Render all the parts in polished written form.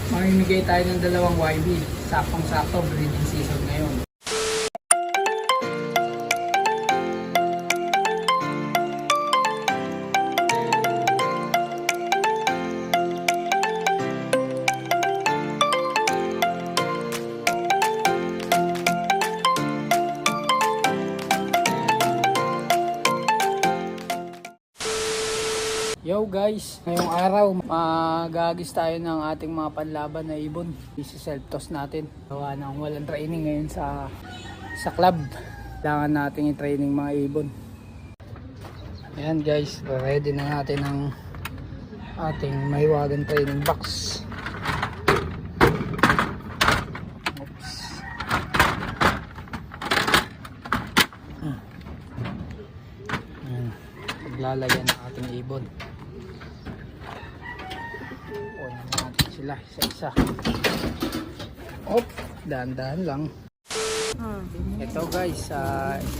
Mamimigay tayo ng dalawang YB. Saktong-sakto, breeding season ngayon. Yo guys, ngayong araw magagis tayo ng ating mga panlaban na ibon. Isi-self-toss natin. Gawa ng walang training ngayon sa club. Kailangan natin i-training mga ibon. Ayan guys, ready na natin ang ating mahiwagang training box. Oops. Ayan, paglalagyan ng ating ibon. Sila isa-isa. Dahan-dahan lang. Ito guys,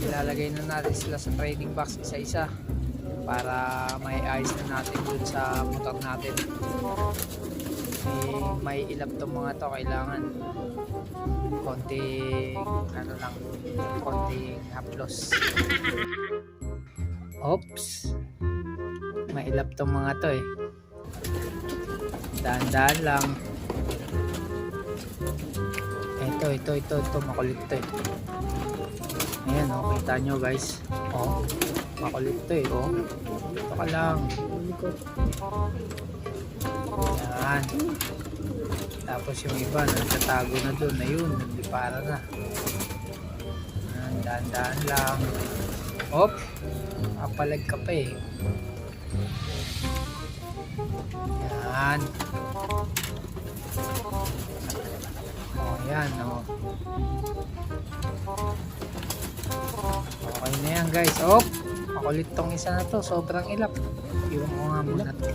ilalagay na natin sila sa training box isa-isa para may ayos na natin dun sa motor natin. May ilap tong mga to, kailangan konting konting haplos. Oops, may ilap tong mga to eh. Dahan-dahan lang. Ito makulit to eh. Ayan kita nyo guys. Makulit to eh. Ito ka lang. Ayan. Tapos yung iba nagtatago na dun. Ayun, naglipara na. Ayan, dahan-dahan lang. Kapalag ka pa eh. Ayan. Ayan okay na yan guys. Makulit tong isa na to, sobrang ilap. Iwan ko nga muna to,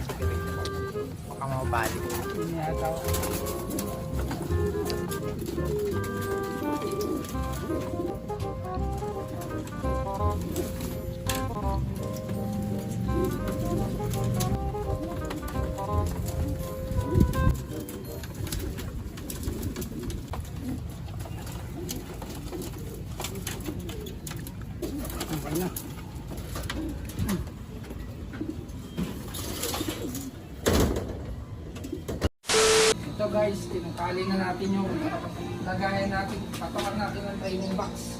baka mabalik. Ito guys, tinatali na natin yung lagayan natin, patokan natin ng training box.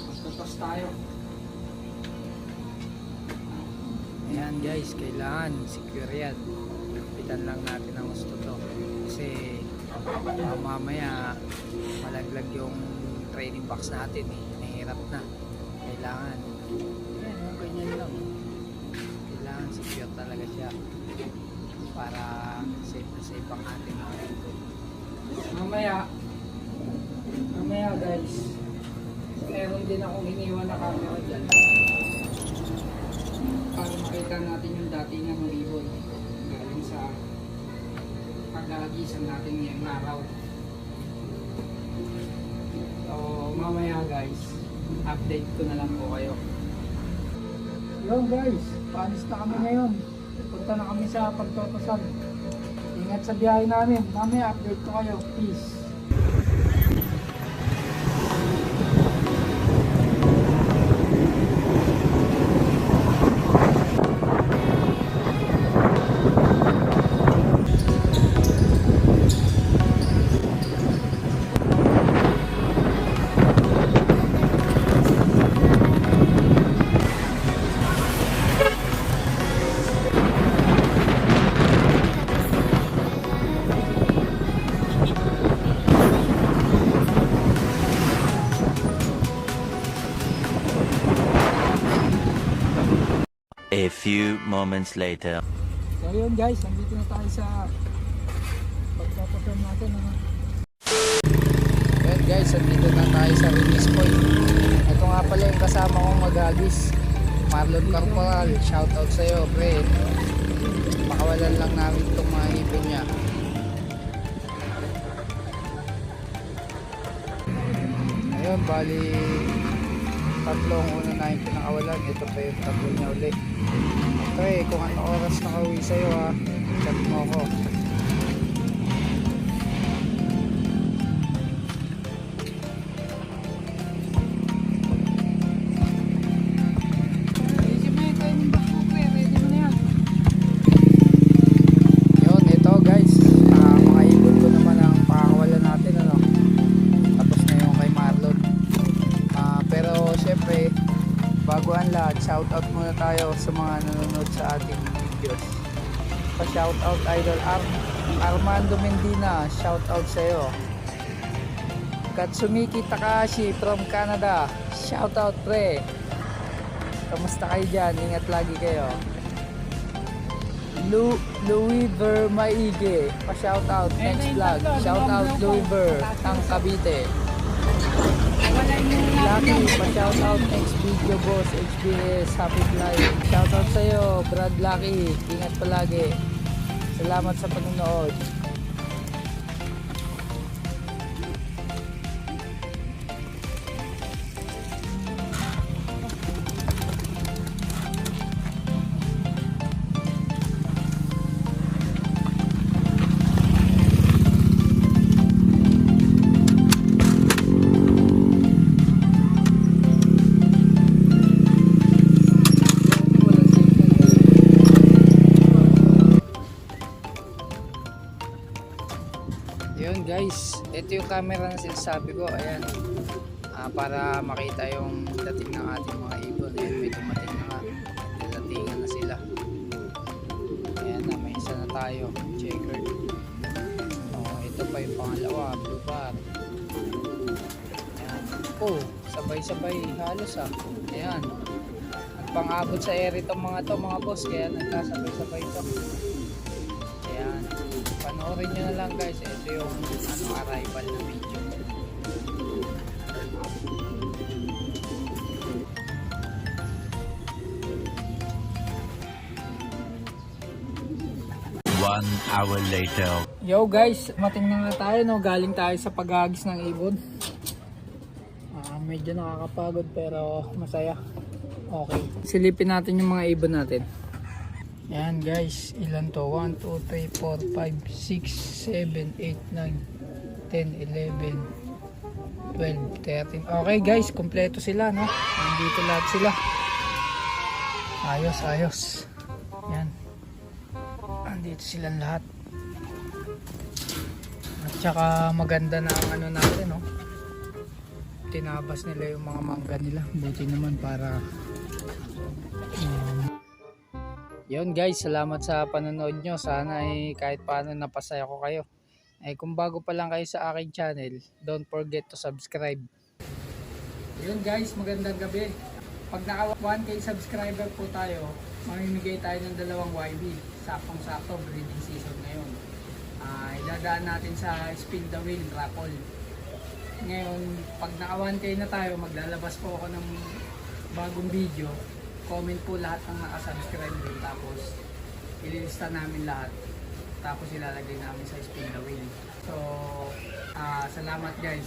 Magtutos tayo. Ayan guys, kailangan secure yan. Kapitan lang natin ang gusto to kasi mamaya malaglag yung training box natin eh. Mahirap na. Kailangan ganyan lang. Kailangan secure talaga siya para safe na safe ang ating mga ibon. Mamaya guys, meron din akong iniwan na camera dyan para makita natin yung datingan ng ibon galing sa pag-aagisan natin ngayong araw. So mamaya guys, update ko na lang po kayo. Yo guys, paalis na kami ngayon. Punta na kami sa pagtotosan. Ingat sa biyahe namin. Mamaya update ko kayo. Peace. A few moments later. So yun guys, nandito na tayo sa pagpapasan natin. Yun guys, nandito na tayo sa release point. Ito nga pala yung kasama kong magagis, Marlon Corporal. Shoutout sa'yo pre. Pakawalan lang namin itong mga ibon niya. Ayun, bali tatlong una na yung pinakawalan. Ito pa yung tatlo niya ulit. Okay, kung ano oras nakauwi sa'yo ha, chat mo ako. tayo sa mga nanonood sa ating videos. Pa-shoutout Idol Armando Mendina, shoutout sa'yo. Katsumiki Takahashi from Canada, shoutout pre. Kamusta kayo dyan? Ingat lagi kayo. Louis Ver Maige, pa-shoutout next vlog. Shoutout Louis Ver ng Cavite. Lucky, pa-shoutout next video boss. HBS Happy Flying. Shoutout sa'yo Brad Lucky. Ingat palagi. Salamat sa panonood. Yun guys, ito yung camera na sinasabi ko. Ayan, para makita yung dating ng ating mga ibon. Ayan, may dumating na nga, datingan na sila. Ayan na, may isa na tayo, checkered. Ito pa yung pangalawa, blue bar. Ayan, sabay-sabay halos Ayan, nagpang-abot sa area itong mga to mga boss, kaya nagkasabay-sabay ito. Ayan, panoorin nyo na lang guys. Ito yung arrival na video. One hour later. Yo guys, mating na nga tayo no. Galing tayo sa paghagis ng ibon. Medyo nakakapagod pero masaya. Okay, silipin natin yung mga ibon natin. Ayan guys, ilan to? 1, 2, 3, 4, 5, 6, 7, 8, 9, 10, 11, 12, 13. Okay guys, kompleto sila no. Nandito lahat sila. Ayos. Ayan. Nandito silang lahat. At saka maganda na ang ano natin no. Tinabas nila yung mga mangga nila. Buti naman para yun guys, salamat sa panonood nyo. Sana kahit paano napasaya ko kayo. Kung bago pa lang kayo sa aking channel, don't forget to subscribe. Yun guys, magandang gabi. Pag naka 1k subscriber po tayo, mamimigay tayo ng 2 YB. Saktong-sakto, breeding season ngayon. Idadaan natin sa spin the wheel raffle. Ngayon, pag naka 1k na tayo, maglalabas po ako ng bagong video. Comment po lahat ng nakasubscribe din, tapos ililista namin lahat, tapos ilalagay namin sa spin the wheel. So salamat guys.